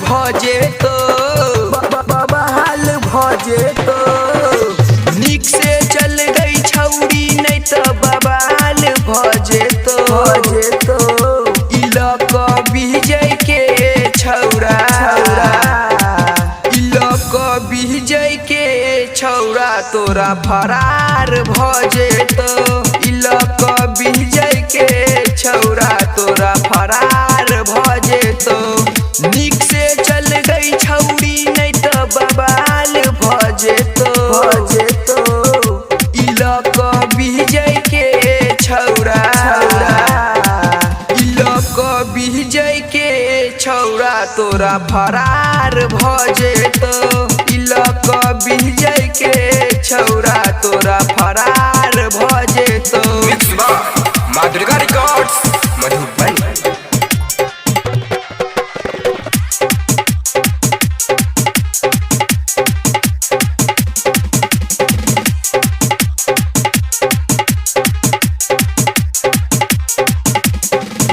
भजे तो बवाल भजे तो निक से चल गई छौरी नहीं तो बवाल भजे तो इलक विजय के छौरा इलक विजय के छौरा तोरा फरार भजे तो इलक विजय के छौरा तोरा फरार भजे तो निक से चल गई छौरी नहीं तो बवाल भजे तो इलक विजय के छौरा इलक विजय के छौरा तोरा फरार भजे तो इलक विजय के छौरा तोरा फरार भजे तो माँ दुर्गा रिकॉर्ड्स मधुबनी।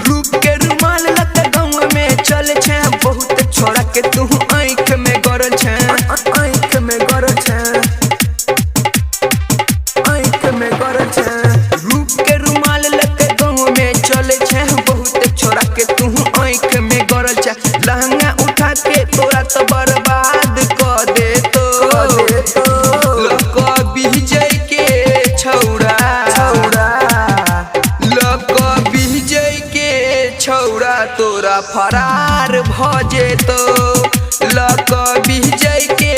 रूप के रुमाल लता गाँव में चल छे बहुत छोड़ा के तू आँख में गरल छे आँख में गरल छे आँख में गरल छे रूप के रुमाल लता गाँव में चल छे बहुत छोड़ा के तू आँख में गरल छे लहंगा उठा के तोरा तो बर्बाद कर दे तो लक विजय के छौरा लक विजय के छौरा तोरा फरार भजे तो लक विजय के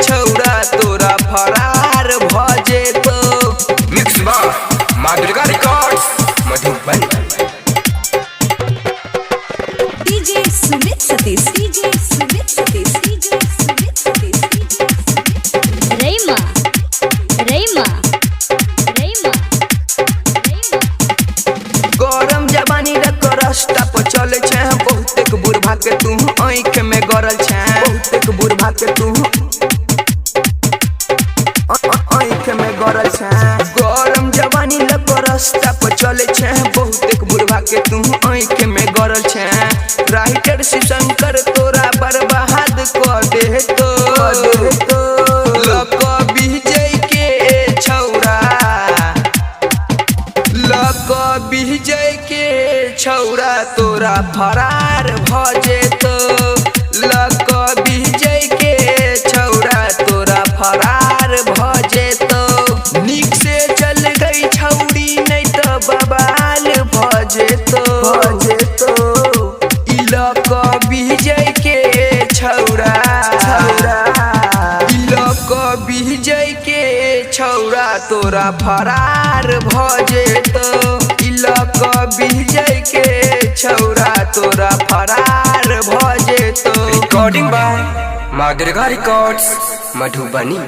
छौरा तोरा फरार भजे तो मिक्स बार माँ Durga records Madhubani. DJ Sumit Satish DJ Sumit Satish DJ Sumit Satish DJ रईमा रईमा रईमा रईमा गरम जवानी रख रास्ता पर चले छे बहुत बुढ़ा के तू आँख में गरल छे बहुत बुढ़ा के तू आँख में गरल छे गरम जवानी लग रास्ता पर चले छे बहुत बुढ़ा के तू आँख में गरल छे राइटर शिवशंकर तोरा बर्बाद कर दे तो लक विजय के छौरा लक विजय के छौरा तोरा फरार भजे तो लक विजय के छौरा तोरा फरार भजे तो निक से चल गई छौरी नहीं तो बवाल भजे तो इलक विजय के छौरा इलक विजय के छौरा तोरा फरार भजे तो इलक विजय के छौरा तोरा फरार भजे तो रिकॉर्डिंग बाय माँ दुर्गा रिकॉर्ड्स मधुबनी।